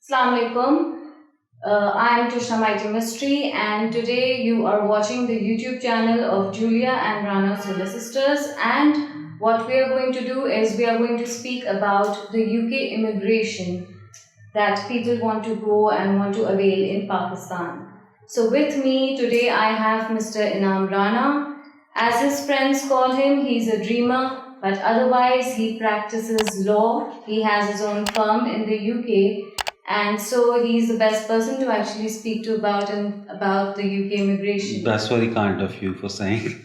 Assalamu alaikum. I am Tushna Mighty Mystery, and today you are watching the YouTube channel of Julia and Rana Solar Sisters. And what we are going to do is we are going to speak about the UK immigration that people want to go and want to avail in Pakistan. So, with me today, I have Mr. Inam Rana. As his friends call him, he's a dreamer, but otherwise, he practices law. He has his own firm in the UK, and so he's the best person to actually speak to about the UK immigration. That's very kind of you for saying.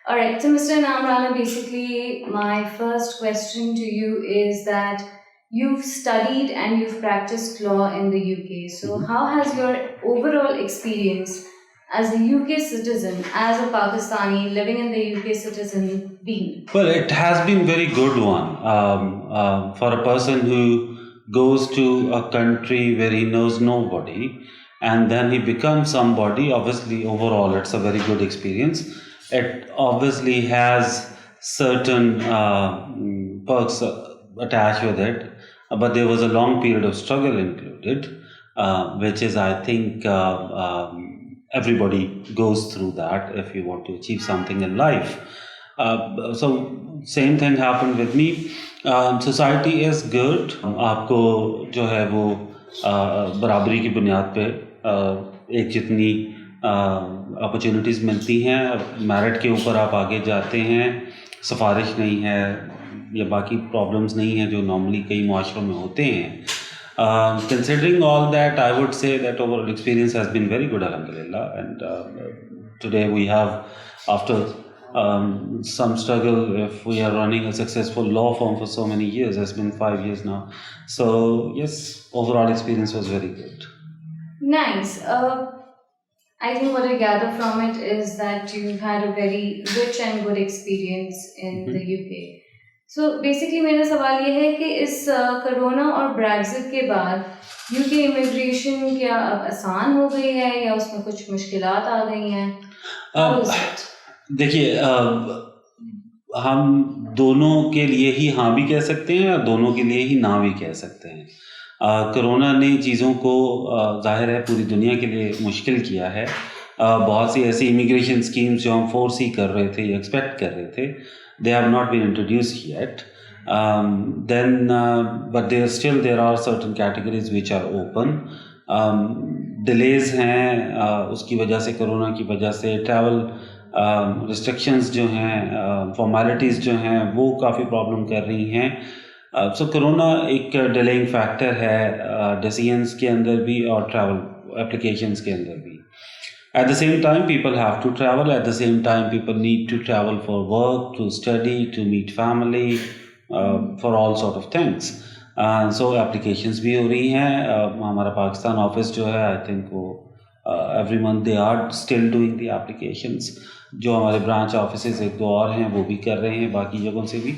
All right, so Mr. Inam Rana, basically, my first question to you is that you've studied and you've practiced law in the UK. So, how has your overall experience as a UK citizen, as a Pakistani living in the UK citizen, been? Well, it has been very good one for a person who goes to a country where he knows nobody and then he becomes somebody. Obviously, overall, it's a very good experience. It obviously has certain perks attached with it, but there was a long period of struggle included, which is, I think, everybody goes through that if you want to achieve something in life. So same thing happened with me. Society is good. आपको जो है वो बराबरी की बुनियाद पे एक जितनी अपॉर्चुनिटीज़ मिलती हैं, मेरिट के ऊपर आप आगे जाते हैं, सिफारिश नहीं है या बाकी प्रॉब्लम्स नहीं हैं जो नॉर्मली कई माशरों में होते हैं. Considering all that, I would say that overall experience has been very good, alhamdulillah. And today we have, after some struggle, if we are running a successful law firm for so many years, has been 5 years now. So yes, overall experience was very good. Nice. I think what I gather from it is that you've had a very rich and good experience in the UK. So basically मेरा सवाल ये है कि इस corona और Brexit के बाद UK immigration क्या अब आसान हो गई है या उसमें कुछ मुश्किलात आ गई हैं? How is it? देखिए, हम दोनों के लिए ही हाँ भी कह सकते हैं और दोनों के लिए ही ना भी कह सकते हैं. कोरोना ने चीज़ों को जाहिर है पूरी दुनिया के लिए मुश्किल किया है. बहुत सी ऐसी इमिग्रेशन स्कीम्स जो हम फोर्स ही कर रहे थे या एक्सपेक्ट कर रहे थे, they have not been introduced yet. But there are certain categories which are open. Delays हैं, उसकी वजह से, कोरोना की वजह से ट्रैवल रिस्ट्रिक्शंस जो हैं, फॉर्मेलिटीज़ जो हैं, वो काफ़ी प्रॉब्लम कर रही हैं. सो कोरोना एक डिलेइंग फैक्टर है डिसीजंस के अंदर भी और ट्रैवल एप्लीकेशंस के अंदर भी. At the same time, people have to travel. At the same time, people need to travel for work, to study, to meet family, for all sort of things. So applications भी हो रही हैं. हमारा Pakistan office जो है, I think वो every month they are still doing the applications. जो हमारे ब्रांच ऑफिसेज एक दो और हैं वो भी कर रहे हैं, बाकी जगहों से भी.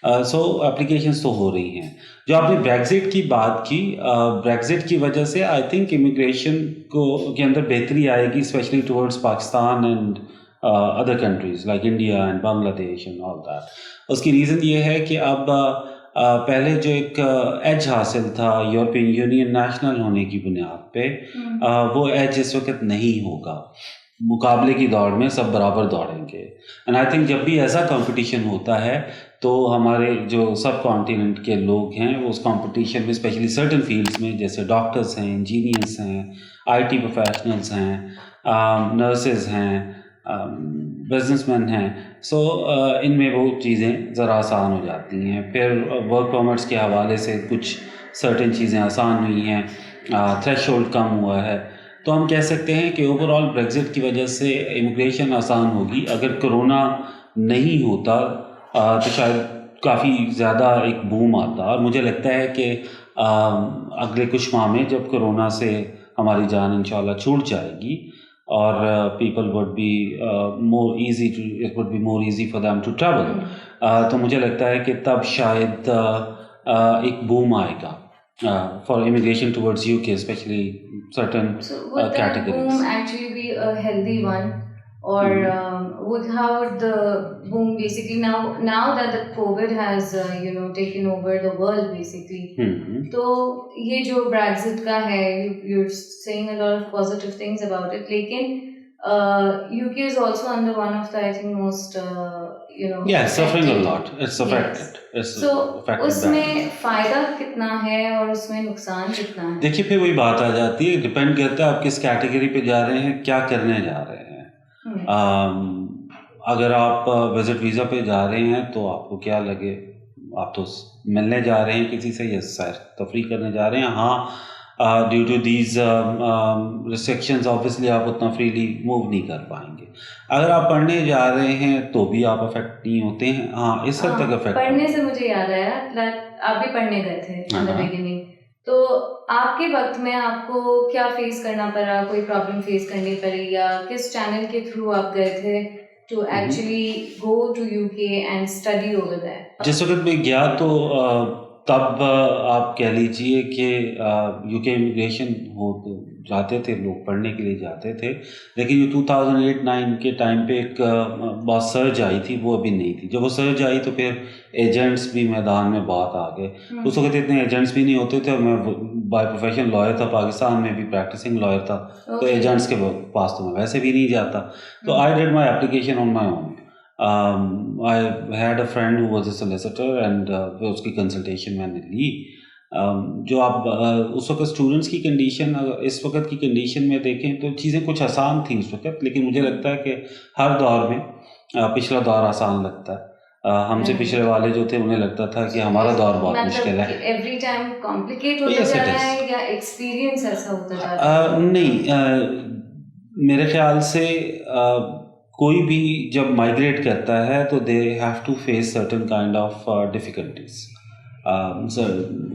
सो एप्लीकेशंस तो हो रही हैं. जो आपने ब्रेक्जिट की बात की, ब्रेक्जिट की वजह से आई थिंक इमिग्रेशन को के अंदर बेहतरी आएगी, specially towards Pakistan and other countries like India and Bangladesh and all that. उसकी रीज़न ये है कि अब पहले जो एक एज हासिल था यूरोपियन यूनियन नेशनल होने की बुनियाद पे, वो एज इस वक्त नहीं होगा. मुकाबले की दौड़ में सब बराबर दौड़ेंगे. एंड आई थिंक जब भी ऐसा कंपटीशन होता है तो हमारे जो सब कॉन्टिनेंट के लोग हैं वो उस कंपटीशन में, स्पेशली सर्टन फील्ड्स में, जैसे डॉक्टर्स हैं, इंजीनियर्स हैं, आईटी प्रोफेशनल्स हैं, नर्सेज हैं, बिजनेसमैन हैं, सो इनमें वो चीज़ें ज़रा आसान हो जाती हैं. फिर वर्क परमिट्स के हवाले से कुछ सर्टन चीज़ें आसान हुई हैं, थ्रेशोल्ड कम हुआ है. तो हम कह सकते हैं कि ओवरऑल ब्रेक्जिट की वजह से इमिग्रेशन आसान होगी. अगर कोरोना नहीं होता तो शायद काफ़ी ज़्यादा एक बूम आता. और मुझे लगता है कि अगले कुछ माह में जब कोरोना से हमारी जान इंशाल्लाह छूट जाएगी और people would be more easy to, it would be more easy for them to travel, तो मुझे लगता है कि तब शायद एक बूम आएगा for immigration towards UK, especially certain So would that categories. boom actually be a healthy one? or how would the boom basically now that the COVID has taken over the world basically. तो ये जो Brexit का है, you're saying a lot of positive things about it, लेकिन UK is also under one of the I think most suffering a lot. It's affected. Yes. So उसमें फायदा कितना है और उसमें नुकसान कितना है? देखिए फिर वही बात आ जाती है, डिपेंड करता है आप किस कैटेगरी पे जा रहे हैं, क्या करने जा रहे हैं। अगर आप विजिट वीज़ा पे जा रहे हैं तो आपको क्या लगे, आप तो मिलने जा रहे हैं किसी से या सैर तफरी करने जा रहे हैं। हाँ, due to these restrictions obviously आप उतना फ्रीली मूव नहीं कर पाएंगे। अगर आप पढ़ने जा रहे हैं तो भी आप अफेक्ट नहीं होते हैं। हाँ, इस हद तक अफेक्ट। पढ़ने से मुझे याद आया, आप भी पढ़ने गए थे इन द बिगिनिंग, तो आपके वक्त में आपको क्या फेस करना पड़ा, कोई प्रॉब्लम फेस करनी पड़ी, या किस चैनल के थ्रू आप गए थे to actually go to UK and study over there? जिस वक्त मैं गया तो तब आप कह लीजिए कि यूके इमिग्रेशन हो जाते थे, लोग पढ़ने के लिए जाते थे, लेकिन ये 2008-9 के टाइम पे एक बहुत सर्ज आई थी, वो अभी नहीं थी। जब वो सर्ज आई तो फिर एजेंट्स भी मैदान में बहुत आ गए। उस वक्त इतने एजेंट्स भी नहीं होते थे, और मैं बाय प्रोफेशन लॉयर था, पाकिस्तान में भी प्रैक्टिसिंग लॉयर था, तो एजेंट्स के पास तो मैं वैसे भी नहीं जाता। तो I did my application on my own. I had a friend who was a solicitor and उसकी कंसल्टेशन मैंने ली। जो आप उस वक्त स्टूडेंट्स की कंडीशन, इस वक्त की कंडीशन में देखें तो चीज़ें कुछ आसान थी उस वक्त, लेकिन मुझे लगता है कि हर दौर में पिछला दौर आसान लगता है। हमसे पिछले वाले जो थे उन्हें लगता था कि हमारा दौर बहुत मुश्किल है। एवरी टाइम कॉम्प्लिकेट होता जा रहा है या एक्सपीरियंस ऐसा होता जा रहा है? नहीं, मेरे ख्याल से कोई भी जब माइग्रेट करता है तो they have to face certain kind of difficulties.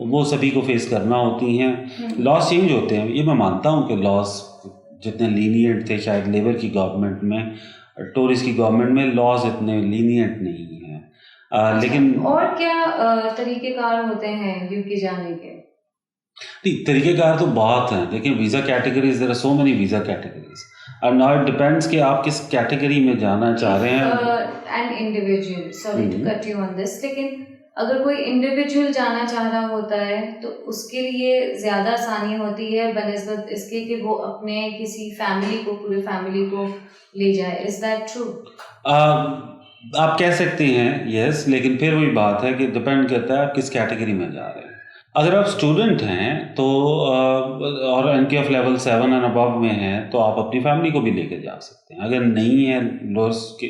वो सभी को फेस करना होती हैं। लॉज चेंज होते हैं, ये मैं मानता हूँ कि लॉज जितने लीनियंट थे शायद लेबर की गवर्नमेंट में, टोरिस्ट की गवर्नमेंट में लॉज इतने लीनियंट नहीं हैं। लेकिन और क्या तरीक़ेकार होते हैं यूके जाने के? नहीं, तरीक़ेकार तो बहुत हैं। देखिए visa categories, there are so many visa categories, और नाउ इट डिपेंड्स कि आप किस कैटेगरी में जाना चाह रहे हैं। An individual, sorry to cut you on this, लेकिन अगर कोई इंडिविजुअल जाना चाह रहा होता है तो उसके लिए ज़्यादा आसानी होती है बनिस्बत इसके कि वो अपने किसी फैमिली को, पूरे फैमिली को ले जाए। Is that true? आप कह सकते हैं यस, लेकिन फिर वही बात है कि डिपेंड करता है आप किस कैटेगरी में जा रहे हैं। अगर आप स्टूडेंट हैं तो और NQF लेवल 7 एंड अबव में हैं तो आप अपनी फैमिली को भी लेके जा सकते हैं। अगर नहीं है, लोअर्स के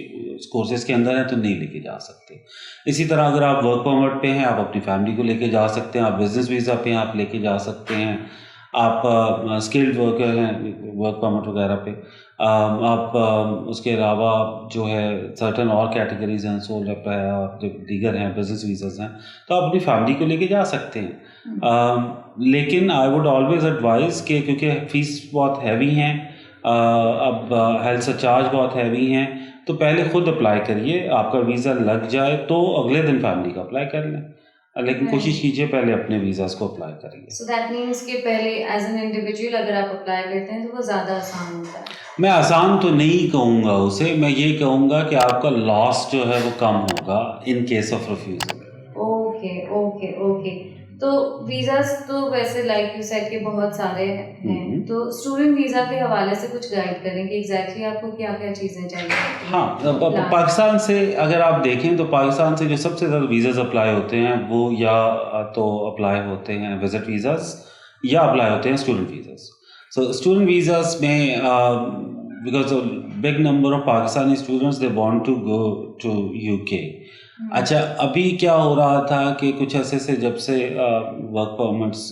कोर्सेज़ के अंदर है तो नहीं लेके जा सकते। इसी तरह अगर आप वर्क परमिट पे हैं, आप अपनी फैमिली को लेके जा सकते हैं। आप बिजनेस वीज़ा पे हैं, आप लेके जा सकते हैं। आप स्किल्ड वर्कर हैं, वर्क परमिट वगैरह पे, आप उसके अलावा जो है सर्टन और कैटेगरीज हैं, सोल रेप है और जो दीगर हैं बिजनेस वीज़ाज हैं, तो आप अपनी फैमिली को लेके जा सकते हैं। लेकिन आई वुड ऑलवेज एडवाइज़ कि क्योंकि फ़ीस बहुत हैवी हैं, अब हेल्थ चार्ज बहुत हैवी हैं, तो पहले ख़ुद अप्लाई करिए। आपका वीज़ा लग जाए तो अगले दिन फैमिली का अप्लाई कर लें, लेकिन कोशिश कीजिए पहले अपने वीज़ास को अप्लाई करिए। सो दैट मीन्स कि पहले एज एन इंडिविजुअल अगर आप अप्लाई करते हैं तो वो ज़्यादा आसान होता है। मैं आसान तो नहीं कहूँगा उसे, मैं ये कहूँगा कि आपका लॉस जो है वो कम होगा in case of refusal. Okay okay okay. तो वीज़ास तो वैसे लाइक यू सेड के बहुत सारे हैं, तो स्टूडेंट वीज़ा के हवाले से कुछ गाइड करें कि एग्जैक्टली आपको क्या क्या चीज़ें चाहिए? हाँ, पाकिस्तान से अगर आप देखें तो पाकिस्तान से जो सबसे ज़्यादा वीज़ाज अप्लाई होते हैं वो या तो अप्लाई होते हैं विजिट वीज़ास या अप्लाई होते हैं student visas. So student visas में because big number of Pakistani students they want to go to UK. अच्छा, अभी क्या हो रहा था कि कुछ ऐसे से जब से वर्क परमिट्स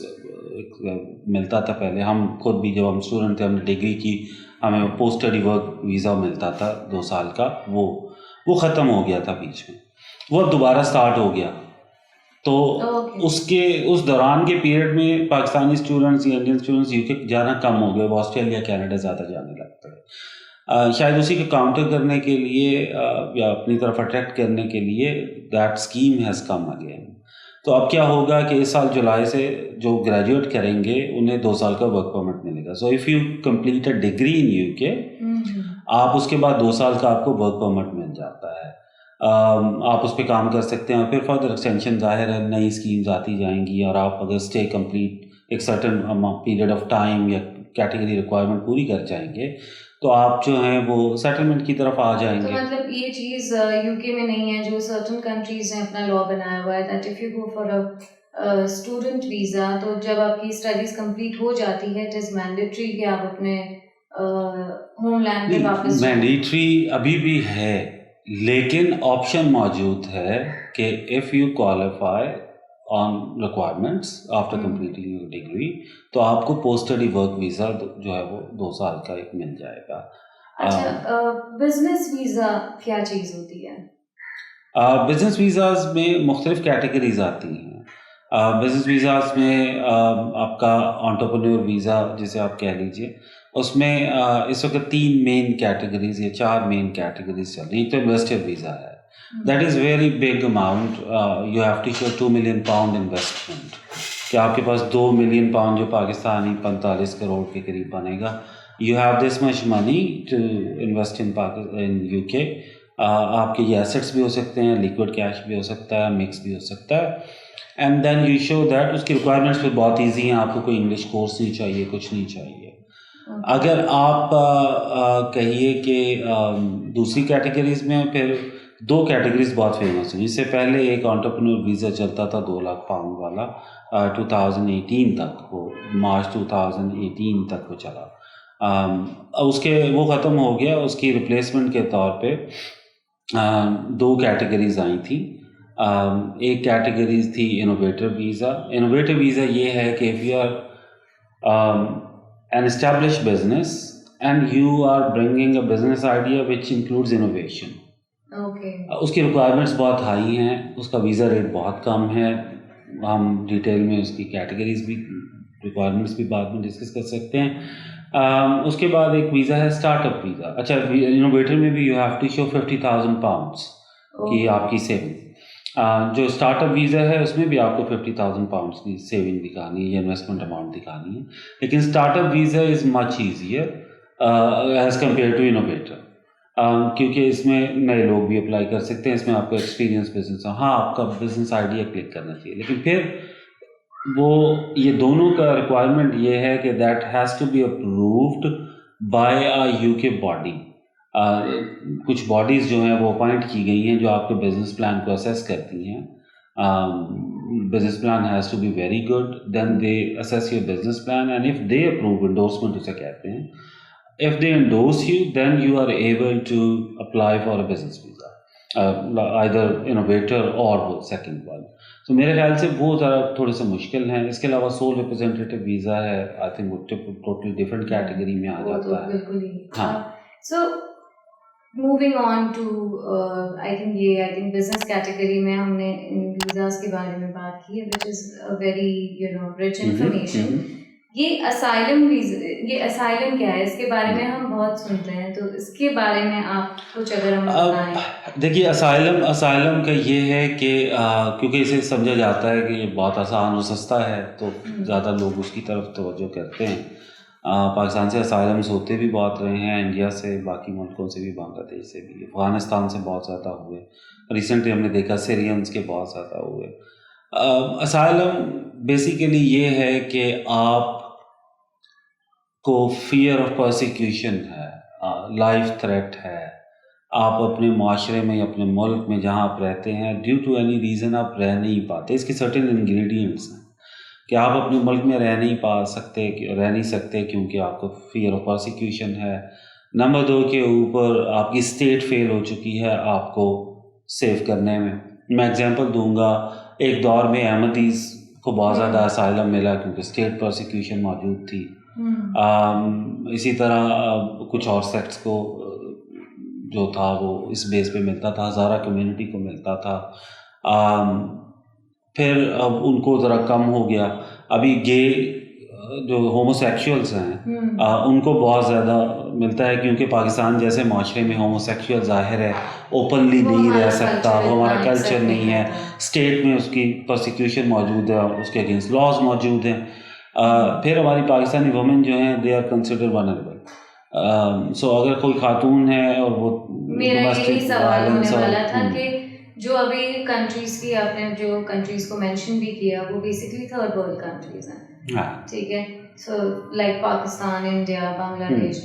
मिलता था, पहले हम खुद भी जब हम स्टूडेंट थे, हमने डिग्री की, हमें पोस्ट स्टडी वर्क वीज़ा मिलता था 2 साल का, वो ख़त्म हो गया था बीच में, वो दोबारा स्टार्ट हो गया। तो उस दौरान के पीरियड में पाकिस्तानी स्टूडेंट्स या इंडियन स्टूडेंट्स यूके जाना कम हो गए, वो ऑस्ट्रेलिया कैनेडा ज़्यादा जाने लगते हैं। शायद उसी को काउंटर करने के लिए या अपनी तरफ अट्रैक्ट करने के लिए that scheme has come again. तो अब क्या होगा कि इस साल जुलाई से जो ग्रेजुएट करेंगे उन्हें 2 साल का वर्क परमिट मिलेगा। So if you complete a degree in UK, आप उसके बाद 2 साल का आपको वर्क परमिट मिल जाता है। आप उस पे काम कर सकते हैं, फिर फर्दर एक्सटेंशन ज़ाहिर है नई स्कीम्स आती जाएंगी, और आप अगर स्टे कंप्लीट एक सर्टन पीरियड ऑफ टाइम या कैटेगरी रिक्वायरमेंट पूरी कर जाएंगे तो आप जो हैं वो सेटलमेंट की तरफ आ तो जाएंगे। मतलब ये चीज़ यूके में नहीं है, जो सर्टन कंट्रीज ने अपना लॉ बनाया हुआ है that if you go for a student visa, तो जब आपकी स्टडीज कंप्लीट हो जाती है इट इज़ मैंडेटरी कि आप अपने होमलैंड पे वापस जाएं। मैंडेटरी अभी भी है, लेकिन ऑप्शन मौजूद है कि if you qualify on requirements after completing your degree तो आपको पोस्ट स्टडी वर्क वीज़ा जो है वो 2 साल का एक मिल जाएगा। अच्छा, बिजनेस वीज़ा क्या चीज़ होती है? बिज़नेस वीज़ाज़ में मुख्तलिफ़ कैटेगरीज आती हैं। बिज़नेस वीज़ाज़ में आपका एंटरप्रेन्योर वीज़ा जिसे आप कह लीजिए, उसमें इस वक्त 3 मेन कैटेगरीज या 4 मेन कैटेगरीज चल रही हैं। एक तो इन्वेस्टर वीज़ा है, that is very big amount, you have to show 2 million pound investment, कि आपके पास 2 मिलियन पाउंड जो पाकिस्तानी 45 करोड़ के करीब बनेगा, you have this much money to invest in UK. आपके ये एसेट्स भी हो सकते हैं, लिक्विड कैश भी हो सकता है, मिक्स भी हो सकता है, and then you show that उसकी रिक्वायरमेंट्स भी बहुत इजी हैं, आपको कोई इंग्लिश कोर्स नहीं चाहिए, कुछ नहीं चाहिए। अगर आप कहिए कि दूसरी कैटेगरीज में फिर 2 कैटेगरीज बहुत फेमस हैं, जिससे पहले एक एंटरप्रेन्योर वीज़ा चलता था 2 लाख पाउंड वाला, 2018 तक, वो मार्च 2018 तक वो चला। उसके वो ख़त्म हो गया, उसकी रिप्लेसमेंट के तौर पे 2 कैटेगरीज आई थी। एक कैटेगरीज थी इनोवेटर वीज़ा। इनोवेटर वीज़ा ये है कि if you are an established business and you are bringing a business idea which includes innovation. Okay. उसकी रिक्वायरमेंट्स बहुत हाई हैं, उसका वीज़ा रेट बहुत कम है, हम डिटेल में उसकी कैटेगरीज भी रिक्वायरमेंट्स भी बाद में डिस्कस कर सकते हैं। उसके बाद एक वीज़ा है स्टार्टअप वीज़ा। अच्छा, इनोवेटर में भी you have to show 50,000 pounds की आपकी सेविंग। जो स्टार्टअप वीज़ा है उसमें भी आपको 50,000 पाउंड्स की सेविंग दिखानी है या इन्वेस्टमेंट अमाउंट दिखानी है, लेकिन startup visa is much easier as compared to innovator, क्योंकि इसमें नए लोग भी अप्लाई कर सकते हैं, इसमें आपका एक्सपीरियंस बिजनेस, हाँ आपका बिजनेस आइडिया क्लिक करना चाहिए, लेकिन फिर वो ये दोनों का रिक्वायरमेंट ये है कि that has to be approved by a UK body. कुछ बॉडीज़ जो हैं वो अपॉइंट की गई हैं जो आपके बिजनेस प्लान को असेस करती हैं। Business plan has to be very good, then they assess your business plan and if they approve, endorsement उसे कहते हैं, if they endorse you then you are able to apply for a business visa, either innovator और वो second one. तो मेरे ख्याल से वो ज़रा थोड़े से मुश्किल हैं। इसके अलावा सोल रिप्रेजेंटेटिव वीज़ा है, आई थिंक वो टोटली डिफरेंट कैटेगरी में आ जाता है। बिल्कुल ही। हाँ, so moving on to I think business category में हमने इन वीज़ास के बारे में बात की है, which is a very rich information. ये असाइलम क्या है? इसके बारे में हम बहुत सुनते हैं, तो इसके बारे में आप कुछ अगर हम बताएं। देखिए, असाइलम का ये है कि क्योंकि इसे समझा जाता है कि ये बहुत आसान और सस्ता है, तो ज़्यादा लोग उसकी तरफ तवज्जो करते हैं। पाकिस्तान से असाइलम्स होते भी बहुत रहे हैं, इंडिया से, बाकी मुल्कों से भी, बांग्लादेश से भी, अफ़गानिस्तान से बहुत ज़्यादा हुए, रिसेंटली हमने देखा सीरियंस के बहुत ज़्यादा हुए। असाइलम बेसिकली ये है कि आप को फियर ऑफ प्रोसिक्यूशन है, लाइफ थ्रेट है, आप अपने माशरे में, अपने मुल्क में जहाँ आप रहते हैं, ड्यू टू एनी रीज़न आप रह नहीं पाते। इसके सर्टेन इंग्रेडिएंट्स हैं कि आप अपने मुल्क में रह नहीं सकते क्योंकि आपको फियर ऑफ प्रोसिक्यूशन है। नंबर 2 के ऊपर आपकी स्टेट फेल हो चुकी है आपको सेव करने में। मैं एग्जांपल दूंगा, एक दौर में अहमदीज़ को बहुत ज़्यादा असाइलम मिला क्योंकि स्टेट प्रोसिक्यूशन मौजूद थी। इसी तरह कुछ और सेक्ट्स को जो था वो इस बेस पे मिलता था, हज़ारा कम्युनिटी को मिलता था। फिर अब उनको ज़रा कम हो गया। अभी गे जो होमोसेक्सुअल्स हैं उनको बहुत ज़्यादा मिलता है क्योंकि पाकिस्तान जैसे माशरे में होमोसेक्सुअल ज़ाहिर है ओपनली नहीं रह सकता, वो हमारा कल्चर नहीं है। स्टेट में उसकी प्रोसिक्यूशन मौजूद है, उसके अगेंस्ट लॉज मौजूद हैं। फिर हमारी पाकिस्तानी वुमेन जो हैं दे आर कंसिडर्ड वल्नरेबल, सो अगर कोई खातून है और वो मेरा यही domestic सवाल होने violence वाला था कि जो अभी कंट्रीज की आपने जो कंट्रीज को मेंशन भी किया वो बेसिकली थर्ड वर्ल्ड कंट्रीज हैं, हाँ ठीक है, so like Pakistan, India, Bangladesh,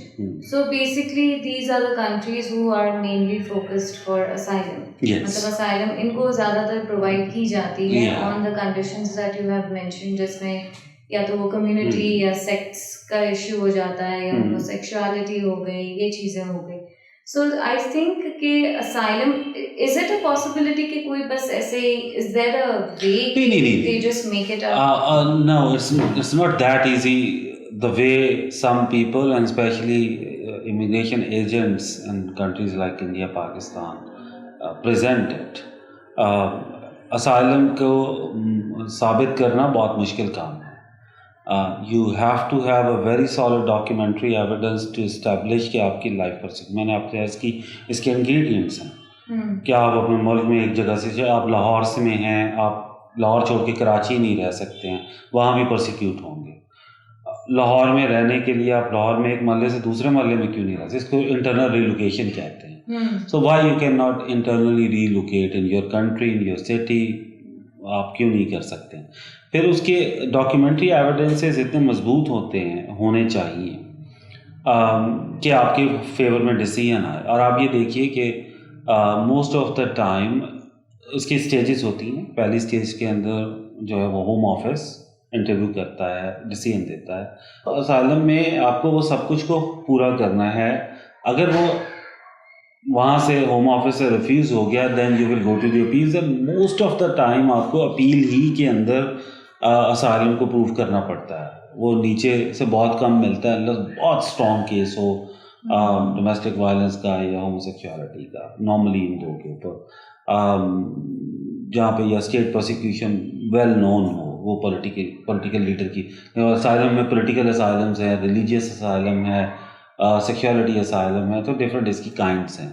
so basically these are the countries who are mainly focused for asylum. Yes. मतलब asylum इनको ज़्यादातर प्रोवाइड की जाती है Yeah. on the conditions that you have mentioned, जिसमें या तो वो कम्युनिटी या सेक्स का इश्यू हो जाता है या उनको सेक्सुअलिटी हो गई, ये चीज़ें हो गई. सो आई थिंक कि asylum, is it a possibility कि कोई बस ऐसे is there a way नहीं. they just make it up? No, it's not that easy. The way some people and especially immigration agents in countries like India, Pakistan present it. Asylum को साबित करना बहुत मुश्किल काम है. You have to have a very solid documentary evidence to establish कि आपकी life पर मैंने आपसे इसके इंग्रेडिएंट्स हैं कि आप अपने मुल्क में एक जगह से आप लाहौर से में हैं, आप लाहौर छोड़ के कराची नहीं रह सकते हैं, वहाँ भी प्रोसिक्यूट होंगे. लाहौर में रहने के लिए आप लाहौर में एक महल्ले से दूसरे महल्ले में क्यों नहीं रह सकते? इसको इंटरनल रिलोकेशन कहते हैं. So why you can not internally relocate in your country, in your city? आप क्यों नहीं कर सकते? फिर उसके डॉक्यूमेंट्री एविडेंसेस इतने मजबूत होने चाहिए कि आपके फेवर में डिसीजन आए. और आप ये देखिए कि मोस्ट ऑफ द टाइम इसकी स्टेजेस होती हैं. पहली स्टेज के अंदर जो है वो होम ऑफिस इंटरव्यू करता है, डिसीजन देता है. असाइलम में आपको वो सब कुछ को पूरा करना है. अगर वो वहाँ से होम ऑफिस से रिफ्यूज़ हो गया, then you will go to the appeals. And most of the time आपको अपील ही के अंदर असाइलम को प्रूव करना पड़ता है. वो नीचे से बहुत कम मिलता है अनलेस बहुत स्ट्रॉन्ग केस हो डोमेस्टिक वायलेंस का या होमोसेक्सुअलिटी का, नॉर्मली इन दो के ऊपर, जहाँ पे या स्टेट प्रोसिक्यूशन वेल नोन हो, वो पॉलिटिकल लीडर की. असाइलम में पॉलिटिकल असाइलम्स है, रिलीजियस असाइलम है, सेक्सुअलिटी असाइलम है, तो डिफरेंट इसकी काइंड्स हैं.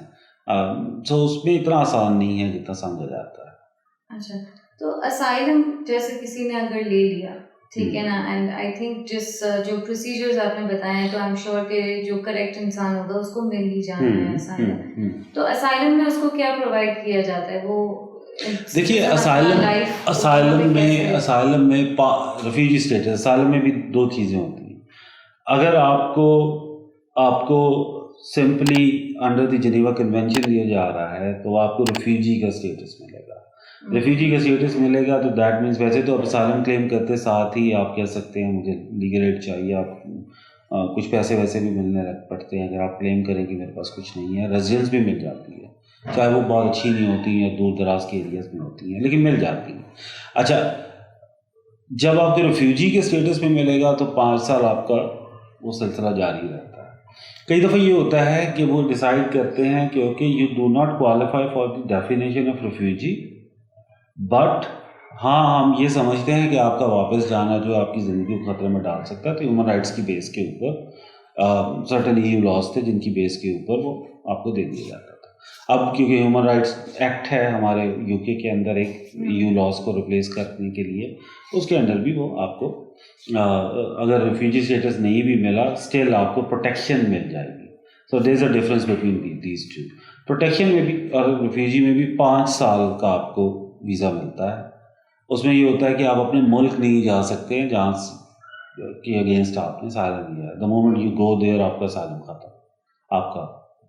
सो उसमें इतना आसान नहीं है जितना समझा जाता है. अच्छा, तो असाइलम जैसे किसी ने अगर ले लिया, ठीक है ना, एंड आई थिंक जो प्रोसीजर्स आपने बताए हैं, तो आई एम श्योर कि जो करेक्ट इंसान होगा उसको मिल ही जाना है असाइलम. तो असाइलम में उसको क्या प्रोवाइड किया जाता है? वो देखिए असाइलम में रेफ्यूजी स्टेटस, असाइलम में भी दो चीज़ें होती हैं. अगर आपको simply under the Geneva convention दिया जा रहा है तो आपको रेफ्यूजी का स्टेटस मिलेगा. रेफ्यूजी का स्टेटस मिलेगा तो दैट मीन्स, वैसे तो आप असाइलम क्लेम करते साथ ही आप कह सकते हैं मुझे लीगल एड चाहिए, आप कुछ पैसे वैसे भी मिलने लग पड़ते हैं. अगर आप क्लेम करें कि मेरे पास कुछ नहीं है, रेजिडेंस भी मिल जाती है, चाहे वो बहुत अच्छी नहीं होती या दूर दराज के एरियाज में होती हैं, लेकिन मिल जाती हैं. अच्छा, जब आपके रेफ्यूजी के स्टेटस में मिलेगा तो 5 साल आपका वो सिलसिला जारी रहता है. कई दफ़ा ये होता है कि वो डिसाइड करते हैं कि okay you do not qualify for the definition of refugee, but हाँ हम ये समझते हैं कि आपका वापस जाना जो आपकी ज़िंदगी को ख़तरे में डाल सकता है. तो ह्यूमन राइट्स की बेस के ऊपर सर्टेन EU लॉज थे जिनकी बेस के ऊपर वो आपको दे दिया जाता था. अब क्योंकि ह्यूमन राइट्स एक्ट है हमारे UK के अंदर एक EU लॉज को रिप्लेस करने के लिए, उसके अंदर भी वो आपको अगर रेफ्यूजी स्टेटस नहीं भी मिला, स्टिल आपको प्रोटेक्शन मिल जाएगी. So there is a difference between these two. Protection में भी और रेफ्यूजी में भी 5 साल का आपको वीज़ा मिलता है. उसमें ये होता है कि आप अपने मुल्क नहीं जा सकते हैं जहाँ के अगेंस्ट आपने साइलम लिया है. The moment you go there आपका साइलम ख़त्म, आपका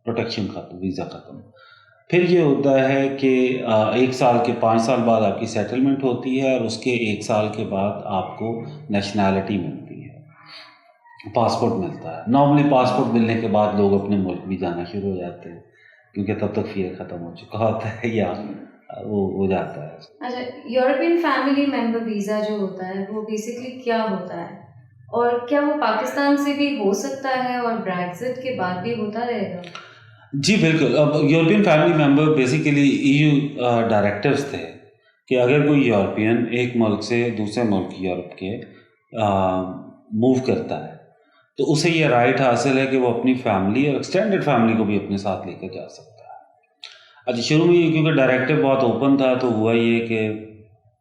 प्रोटेक्शन ख़त्म, वीज़ा ख़त्म. फिर ये होता है कि 1 साल के 5 साल बाद आपकी सेटलमेंट होती है और उसके 1 साल के बाद आपको नेशनैलिटी मिलती है, पासपोर्ट मिलता है. नॉर्मली पासपोर्ट मिलने के बाद लोग अपने मुल्क भी जाना शुरू हो जाते हैं क्योंकि तब तक फियर ख़त्म हो चुका होता है या वो हो जाता है. अच्छा, यूरोपियन फैमिली मेंबर वीज़ा जो होता है वो बेसिकली क्या होता है, और क्या वो पाकिस्तान से भी हो सकता है और ब्रेक्जिट के बाद भी होता रहेगा? जी बिल्कुल. अब European family member basically EU directives थे कि अगर कोई यूरोपियन एक मुल्क से दूसरे मुल्क यूरोप के मूव करता है तो उसे ये राइट हासिल है कि वो अपनी फैमिली और एक्सटेंडेड फैमिली को भी अपने साथ लेकर जा सकता है. अच्छा, शुरू में क्योंकि डायरेक्टिव बहुत ओपन था तो हुआ ये कि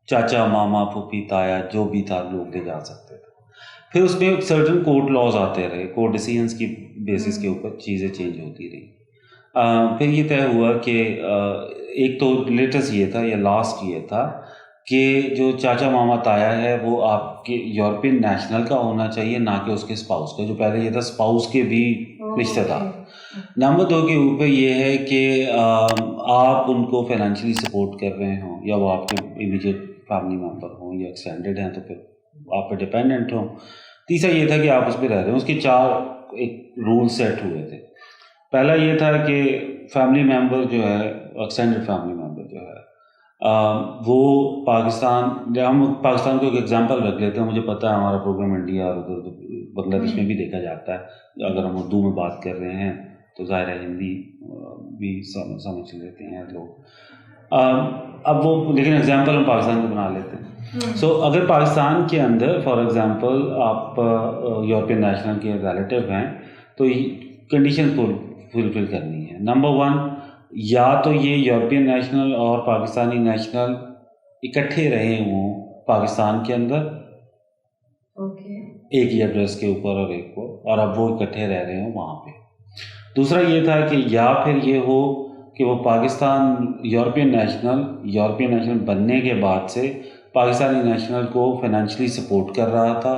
चाचा, मामा, फूफी, ताया जो भी था लोग ले जा सकते थे. फिर उसमें सर्टन कोर्ट लॉज आते रहे, कोर्ट डिसीजंस की बेसिस के ऊपर चीज़ें चेंज होती रही। फिर ये तय हुआ कि एक तो लेटेस्ट ये था या लास्ट ये था कि जो चाचा मामा ताया है वो आपके यूरोपियन नेशनल का होना चाहिए, ना कि उसके स्पाउस का। जो पहले ये था स्पाउस के भी रिश्तेदार। नंबर 2 के ऊपर ये है कि आप उनको फाइनेंशियली सपोर्ट कर रहे हो, या वो आपके इमीडिएट फैमिली मेम्बर हों या एक्सटेंडेड हैं तो फिर आप पे डिपेंडेंट हों। तीसरा ये था कि आप उस पर रह रहे हो। उसके 4 एक रूल सेट हुए थे। पहला ये था कि फैमिली मेम्बर जो है, एक्सटेंडेड फैमिली मेम्बर जो है, वो पाकिस्तान, हम पाकिस्तान को एक एग्जांपल रख लेते हैं। मुझे पता है हमारा प्रोग्राम इंडिया और उधर बांग्लादेश में भी देखा जाता है। अगर हम उर्दू में बात कर रहे हैं तो ज़ाहिर है हिंदी भी समझ लेते हैं लोग। अब वो लेकिन एग्जांपल हम पाकिस्तान को बना लेते हैं। सो अगर पाकिस्तान के अंदर फॉर एग्जांपल आप यूरोपियन नेशनल के रिलेटिव हैं तो कंडीशन फुलफिल करनी है। नंबर 1, या तो ये यूरोपियन नेशनल और पाकिस्तानी नेशनल इकट्ठे रहे हों पाकिस्तान के अंदर, एक ही एड्रेस के ऊपर और एक को, और अब वो इकट्ठे रह रहे हों वहाँ पे। दूसरा ये था कि या फिर ये हो कि वो पाकिस्तान यूरोपियन नेशनल बनने के बाद से पाकिस्तानी नेशनल को फाइनेंशियली सपोर्ट कर रहा था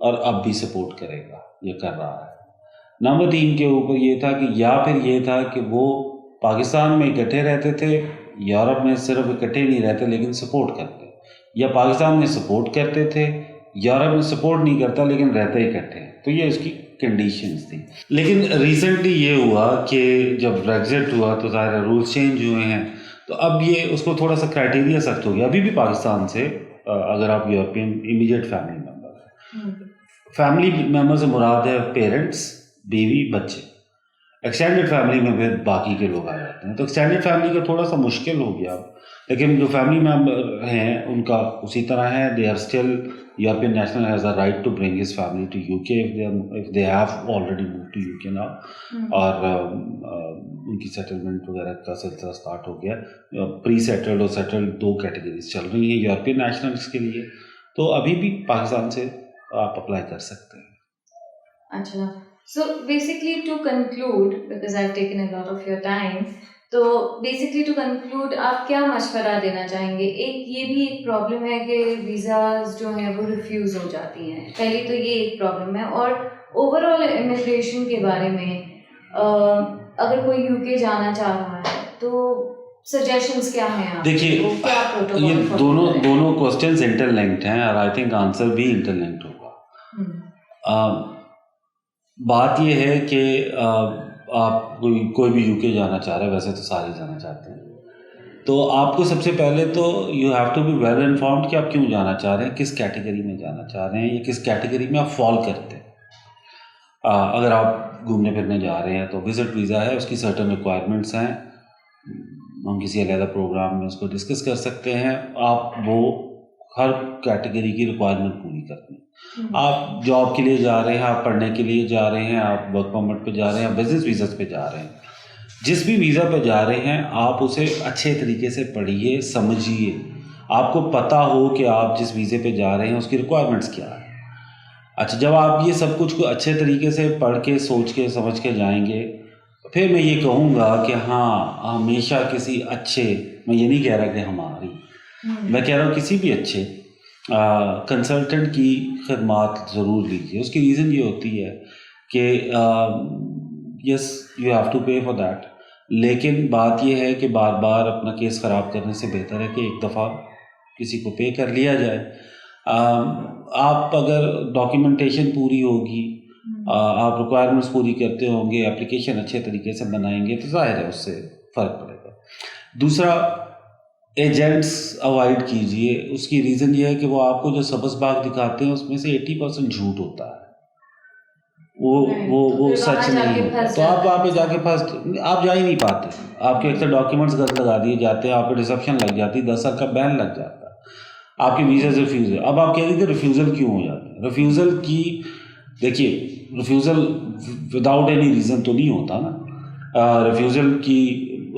और अब भी सपोर्ट करेगा, ये कर रहा है। नंबर 3 के ऊपर ये था कि या फिर ये था कि वो पाकिस्तान में इकट्ठे रहते थे, यूरोप में सिर्फ इकट्ठे नहीं रहते लेकिन सपोर्ट करते, या पाकिस्तान में सपोर्ट करते थे, यूरोप में सपोर्ट नहीं करता लेकिन रहते इकट्ठे। तो ये उसकी कंडीशंस थी। लेकिन रिसेंटली ये हुआ कि जब ब्रेग्जिट हुआ तो ज़ाहिर रूल्स चेंज हुए हैं, तो अब ये उसको थोड़ा सा क्राइटेरिया सख्त हो गया। अभी भी पाकिस्तान से अगर आप यूरोपियन इमीडिएट फैमिली मेम्बर से मुराद है पेरेंट्स, बीवी, बच्चे। एक्सटेंडेड फैमिली में फिर बाकी के लोग आ जाते हैं। तो एक्सटेंडेड फैमिली का थोड़ा सा मुश्किल हो गया, लेकिन जो फैमिली मेम्बर हैं उनका उसी तरह है। They are still, European national has a right to bring his family to UK if they have already move to UK now, और उनकी सेटलमेंट वगैरह का सिलसिला स्टार्ट हो गया। प्री सेटल्ड और सेटल्ड 2 कैटेगरीज चल रही हैं यूरोपियन नेशनल्स के लिए। तो अभी भी पाकिस्तान से आप अप्लाई कर सकते हैं। अच्छा, so basically to conclude, because I've taken a lot of your time, तो बेसिकली टू कंक्लूड आप क्या मशवरा देना चाहेंगे? ये भी एक प्रॉब्लम है कि वीज़ाज जो हैं वो रिफ्यूज़ हो जाती हैं, पहली तो ये एक प्रॉब्लम है। और ओवरऑल इमिग्रेशन के बारे में अगर कोई यूके जाना चाह रहा है तो सजेशंस क्या हैं आप? देखिए, ये दोनों क्वेश्चंस इंटरलिंक्ड हैं और आई थिंक आंसर भी इंटरलिंक्ड होगा। बात ये है कि आप कोई भी यूके जाना चाह रहा है, वैसे तो सारे जाना चाहते हैं, तो आपको सबसे पहले तो you have to be well informed कि आप क्यों जाना चाह रहे हैं, किस कैटेगरी में जाना चाह रहे हैं या किस कैटेगरी में आप फॉल करते हैं। अगर आप घूमने फिरने जा रहे हैं तो विजिट वीज़ा है, उसकी सर्टन रिक्वायरमेंट्स हैं, हम किसी अलग प्रोग्राम में उसको डिस्कस कर सकते हैं। आप वो हर कैटेगरी की रिक्वायरमेंट पूरी करते हैं। आप जॉब के लिए जा रहे हैं, आप पढ़ने के लिए जा रहे हैं, आप वर्क परमिट पे जा रहे हैं, बिजनेस वीज़ा पे जा रहे हैं, जिस भी वीज़ा पे जा रहे हैं आप उसे अच्छे तरीके से पढ़िए, समझिए, आपको पता हो कि आप जिस वीज़े पे जा रहे हैं उसकी रिक्वायरमेंट्स क्या है। अच्छा, जब आप ये सब कुछ को अच्छे तरीके से पढ़ के, सोच के, समझ के जाएंगे, फिर मैं ये कहूँगा कि हाँ, हमेशा किसी अच्छे, मैं ये नहीं कह रहा कि हमारी, मैं कह रहा हूँ किसी भी अच्छे कंसल्टेंट की खदमात ज़रूर लीजिए। उसकी रीज़न ये होती है कि यस यू हैव टू पे फॉर दैट, लेकिन बात ये है कि बार बार अपना केस ख़राब करने से बेहतर है कि एक दफ़ा किसी को पे कर लिया जाए। आप अगर डॉक्यूमेंटेशन पूरी होगी, आप रिक्वायरमेंट्स पूरी करते होंगे, एप्लीकेशन अच्छे तरीके से बनाएंगे, तो जाहिर है उससे फ़र्क पड़ेगा। दूसरा, एजेंट्स अवॉइड कीजिए। उसकी रीज़न ये है कि वो आपको जो सब्ज़ बाग दिखाते हैं उसमें से 80% झूठ होता है, वो सच नहीं होता। तो आप वहाँ पे जाके आप जा ही नहीं पाते, आपके अक्सर डॉक्यूमेंट्स गलत लगा दिए जाते हैं, आपको रिसेप्शन लग जाती है, 10 साल का बैन लग जाता है, आपके वीज़ा से रिफ्यूज़ है। अब आप कह रहे थे रिफ्यूज़ल क्यों हो जाता है? रिफ्यूज़ल की, देखिए, रिफ्यूज़ल विदाउट एनी रीज़न तो नहीं होता ना। रिफ्यूज़ल की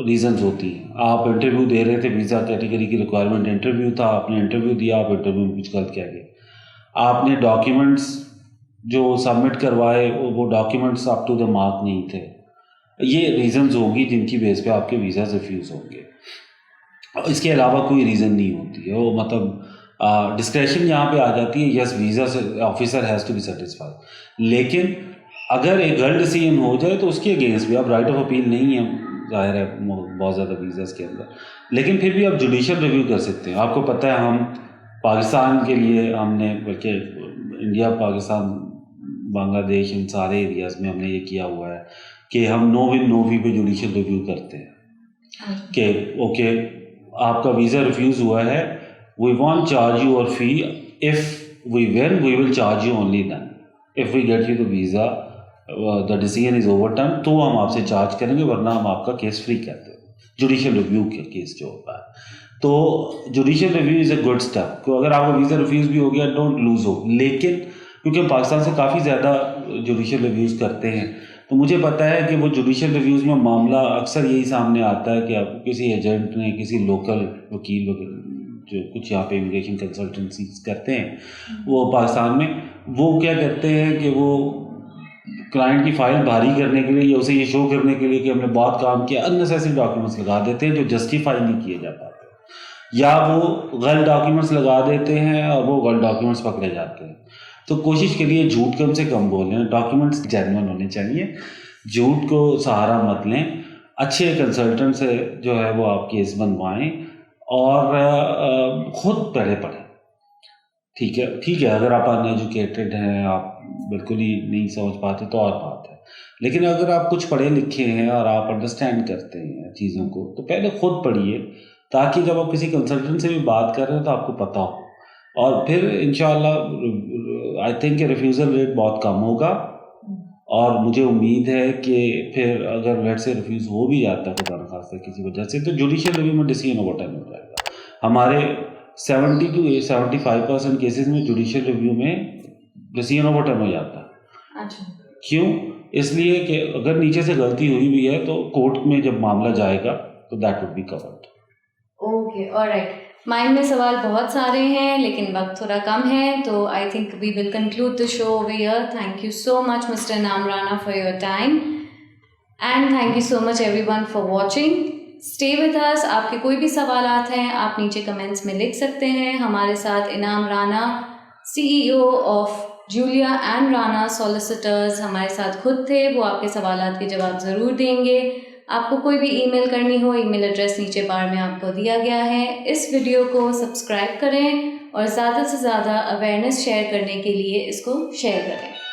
रीज़न्स होती हैं। आप इंटरव्यू दे रहे थे, वीज़ा कैटेगरी की रिक्वायरमेंट इंटरव्यू था, आपने इंटरव्यू दिया, आप इंटरव्यू में कुछ गलत कह गए, आपने डॉक्यूमेंट्स जो सबमिट करवाए वो documents up to the mark नहीं थे। ये रीज़न्स होंगी जिनकी बेस पे आपके वीज़ा रिफ्यूज़ होंगे। इसके अलावा कोई रीज़न नहीं होती है। वो मतलब डिस्क्रेशन यहाँ पे आ जाती है, yes visa officer has to be satisfied. लेकिन अगर एक गलत डिसीजन हो जाए तो उसके अगेंस्ट भी आप राइट ऑफ अपील नहीं है, ज़ाहिर है बहुत ज़्यादा वीज़ास के अंदर, लेकिन फिर भी आप जुडिशल रिव्यू कर सकते हैं। आपको पता है हम पाकिस्तान के लिए हमने, बल्कि इंडिया पाकिस्तान बांग्लादेश इन सारे एरियाज़ में हमने ये किया हुआ है कि हम नो विन नो फी पे जुडिशल रिव्यू करते हैं कि ओके आपका वीज़ा रिफ्यूज़ हुआ है, वी वॉन्ट चार्ज यू और fee, if we win we will charge you only then, if we get you the visa the decision is overturn तो हम आपसे चार्ज करेंगे, वरना हम आपका केस फ्री करते हैं। जुडिशल रिव्यू के केस जो होता है, तो judicial review is a good step. तो अगर आपका वीज़ा रिफ्यूज़ भी हो गया, डोंट लूज़ होप। लेकिन क्योंकि पाकिस्तान से काफ़ी ज़्यादा जुडिशल रिव्यूज़ करते हैं, तो मुझे पता है कि वो जुडिशल रिव्यूज़ में मामला अक्सर यही सामने आता है कि आपको किसी एजेंट ने, किसी लोकल वकील जो कुछ यहाँ पे इमिग्रेशन कंसल्टेंसीज करते हैं वो पाकिस्तान में, वो क्या करते हैं कि वो क्लाइंट की फ़ाइल भारी करने के लिए या उसे ये शो करने के लिए कि हमने बहुत काम किया, अननेसेसरी डॉक्यूमेंट्स लगा देते हैं जो जस्टिफाई नहीं किए जा पाते, या वो गलत डॉक्यूमेंट्स लगा देते हैं और वो गलत डॉक्यूमेंट्स पकड़े जाते हैं। तो कोशिश करिए झूठ कम से कम बोलें, डॉक्यूमेंट्स जेन्युइन होने चाहिए, झूठ को सहारा मत लें, अच्छे कंसल्टेंट से जो है वो आप केस बनवाएं और ख़ुद पढ़े पढ़ें। ठीक है, अगर आप अनएजुकेटेड हैं, आप बिल्कुल ही नहीं समझ पाते तो और बात है, लेकिन अगर आप कुछ पढ़े लिखे हैं और आप अंडरस्टैंड करते हैं चीज़ों को, तो पहले ख़ुद पढ़िए, ताकि जब आप किसी कंसल्टेंट से भी बात कर रहे हैं तो आपको पता हो, और फिर इंशाल्लाह आई थिंक रिफ्यूज़ल रेट बहुत कम होगा। और मुझे उम्मीद है कि फिर अगर लेट से रिफ्यूज़ हो भी जाता है खुदा न खास्ता किसी वजह से, तो जुडिशियल रिव्यू में डिसीजन ओवरटर्न हो जाएगा। हमारे 70 to 75% केसेस में जुडिशियल रिव्यू में डिसीजन ओवरटर्न हो जाता है। अच्छा, क्यों? इसलिए कि अगर नीचे से गलती हुई भी है तो कोर्ट में जब मामला जाएगा तो that would be covered. Okay, alright. Mind में सवाल बहुत सारे हैं लेकिन वक्त थोड़ा कम है, तो I think we will conclude the show over here. Thank you so much mister Inam Rana for your time, and thank you so much everyone for watching. Stay with us. आपके कोई भी सवालात हैं आप नीचे कमेंट्स में लिख सकते हैं। हमारे साथ इनाम Rana, CEO of Julia and Rana solicitors, हमारे साथ खुद थे, वो आपके सवालात के जवाब ज़रूर देंगे। आपको कोई भी ईमेल करनी हो, ईमेल एड्रेस नीचे बार में आपको दिया गया है। इस वीडियो को सब्सक्राइब करें और ज़्यादा से ज़्यादा अवेयरनेस शेयर करने के लिए इसको शेयर करें।